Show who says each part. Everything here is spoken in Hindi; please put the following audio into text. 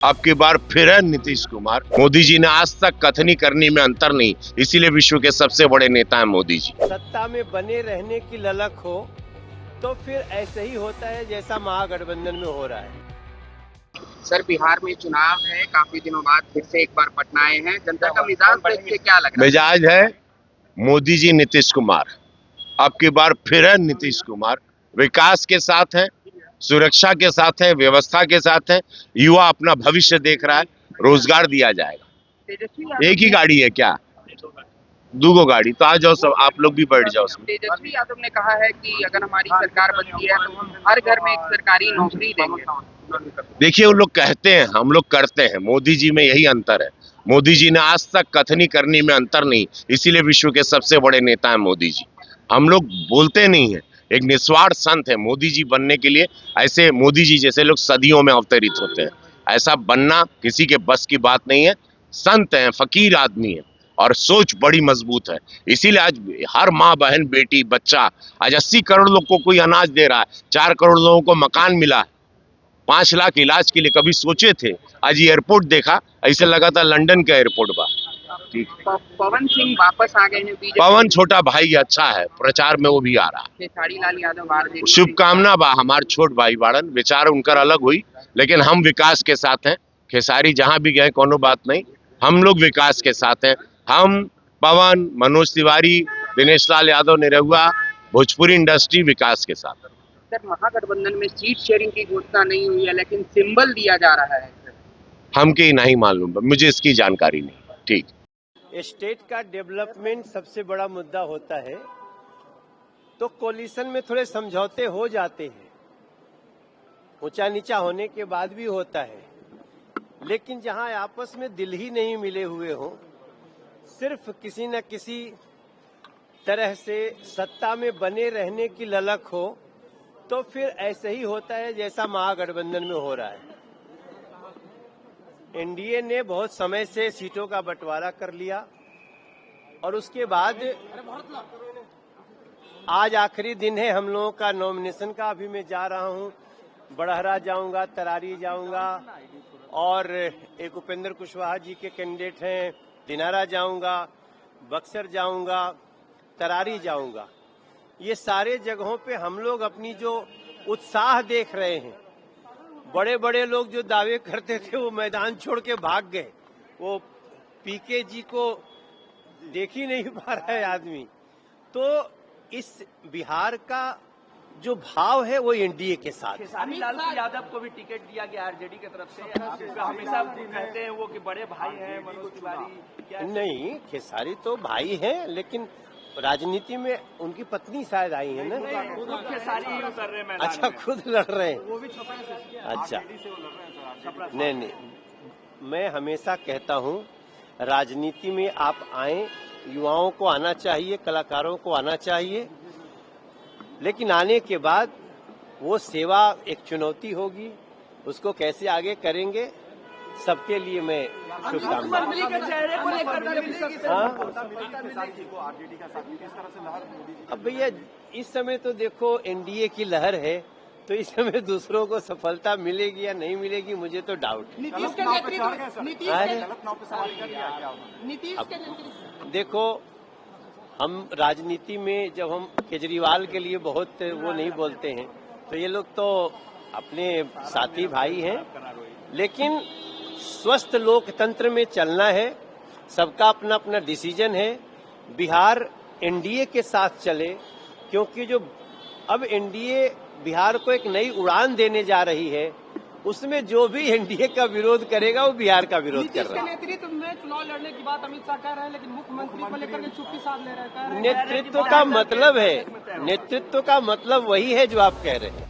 Speaker 1: अब की बार फिर है नीतीश कुमार। मोदी जी ने आज तक कथनी करनी में अंतर नहीं, इसीलिए विश्व के सबसे बड़े नेता हैं मोदी जी।
Speaker 2: सत्ता में बने रहने की ललक हो तो फिर ऐसे ही होता है जैसा महागठबंधन में हो रहा है।
Speaker 3: सर, बिहार में चुनाव है, काफी दिनों बाद फिर से एक बार पटना आए हैं। जनता का मिजाज देख के क्या लग रहा है?
Speaker 1: मिजाज है मोदी जी नीतीश कुमार। अब की बार फिर है नीतीश कुमार। विकास के साथ है, सुरक्षा के साथ है, व्यवस्था के साथ है। युवा अपना भविष्य देख रहा है, रोजगार दिया जाएगा। एक ही गाड़ी है क्या? दूगो गाड़ी तो आ जाओ सब, आप लोग भी बैठ जाओ उसमें।
Speaker 3: तेजस्वी यादव ने कहा है कि अगर हमारी सरकार बनती है तो हम हर घर में एक सरकारी नौकरी देंगे।
Speaker 1: देखिए, वो लोग कहते हैं, हम लोग करते हैं। मोदी जी में यही अंतर है। मोदी जी ने आज तक कथनी करनी में अंतर नहीं, इसीलिए विश्व के सबसे बड़े नेता हैं मोदी जी। हम लोग बोलते नहीं है, एक निस्वार्थ संत है मोदी जी बनने के लिए। ऐसे मोदी जी जैसे लोग सदियों में अवतरित होते हैं, ऐसा बनना किसी के बस की बात नहीं है। संत हैं, फकीर आदमी है और सोच बड़ी मजबूत है। इसीलिए आज हर माँ, बहन, बेटी, बच्चा, आज 80 करोड़ लोग को कोई अनाज दे रहा है, 4 करोड़ लोगों को मकान मिला है, 5 लाख इलाज के लिए। कभी सोचे थे? आज एयरपोर्ट देखा, ऐसे लगा था लंदन का एयरपोर्ट बा।
Speaker 3: पवन सिंह वापस आ गए हैं बीजेपी।
Speaker 1: पवन छोटा भाई अच्छा है, प्रचार में वो भी आ रहा है।
Speaker 3: खेसारी लाल यादव बाहर देखने
Speaker 1: शुभकामना बा, हमार छोट भाई बाड़न, विचार उनकर अलग हुई, लेकिन हम विकास के साथ हैं। खेसारी जहां भी गए कोनो बात नहीं, हम लोग विकास के साथ हैं। हम, पवन, मनोज तिवारी, दिनेश लाल यादव, निरहुआ, भोजपुरी इंडस्ट्री विकास के साथ।
Speaker 3: सर, महागठबंधन में सीट शेयरिंग की घोषणा नहीं हुई है, लेकिन सिंबल दिया जा रहा है।
Speaker 1: हमके ही नहीं मालूम, मुझे इसकी जानकारी नहीं। ठीक।
Speaker 2: स्टेट का डेवलपमेंट सबसे बड़ा मुद्दा होता है, तो कोलिशन में थोड़े समझौते हो जाते हैं, ऊंचा नीचा होने के बाद भी होता है। लेकिन जहां आपस में दिल ही नहीं मिले हुए हो, सिर्फ किसी न किसी तरह से सत्ता में बने रहने की ललक हो, तो फिर ऐसे ही होता है जैसा महागठबंधन में हो रहा है। एनडीए ने बहुत समय से सीटों का बंटवारा कर लिया और उसके बाद आज आखिरी दिन है हम लोगों का नॉमिनेशन का। अभी मैं जा रहा हूं, बड़हरा जाऊंगा, तरारी जाऊंगा और एक उपेंद्र कुशवाहा जी के कैंडिडेट हैं, दिनारा जाऊंगा, बक्सर जाऊंगा, तरारी जाऊंगा। ये सारे जगहों पे हम लोग अपनी जो उत्साह देख रहे हैं, बड़े बड़े लोग जो दावे करते थे वो मैदान छोड़ के भाग गए। वो पीके जी को देख ही नहीं पा रहा है आदमी। तो इस बिहार का जो भाव है वो एनडीए के साथ।
Speaker 4: खेसारी लाल यादव को भी टिकट दिया गया आरजेडी की तरफ से। आप हमेशा कहते हैं वो कि बड़े भाई हैं मनोज तिवारी।
Speaker 2: नहीं, खेसारी तो भाई हैं, लेकिन राजनीति में उनकी पत्नी शायद आई है ना।
Speaker 4: खुद खेसारी ही उतर रहे हैं।
Speaker 2: अच्छा, खुद लड़ रहे हैं।
Speaker 4: वो भी छपरा से।
Speaker 2: अच्छा, नहीं, मैं हमेशा कहता हूं राजनीति में आप आए, युवाओं को आना चाहिए, कलाकारों को आना चाहिए, लेकिन आने के बाद वो सेवा एक चुनौती होगी, उसको कैसे आगे करेंगे, सबके लिए मैं शुभकामनाएं। अब भैया इस समय तो देखो एनडीए की लहर है, तो इस समय दूसरों को सफलता मिलेगी या नहीं मिलेगी, मुझे तो डाउट है।
Speaker 5: नीतीश के नेतृत्व
Speaker 2: देखो, हम राजनीति में जब हम केजरीवाल के लिए बहुत वो नहीं बोलते हैं, तो ये लोग तो अपने साथी भाई हैं, लेकिन स्वस्थ लोकतंत्र में चलना है, सबका अपना अपना डिसीजन है। बिहार एनडीए के साथ चले, क्योंकि जो अब एनडीए बिहार को एक नई उड़ान देने जा रही है, उसमें जो भी एनडीए का विरोध करेगा वो बिहार का विरोध कर रहा है।
Speaker 5: नीतीश के नेतृत्व में चुनाव लड़ने की बात अमित शाह कह रहे हैं, लेकिन मुख्यमंत्री को लेकर के चुप्पी साध ले रहे हैं।
Speaker 2: नेतृत्व का मतलब है, नेतृत्व का मतलब वही है जो आप कह रहे हैं।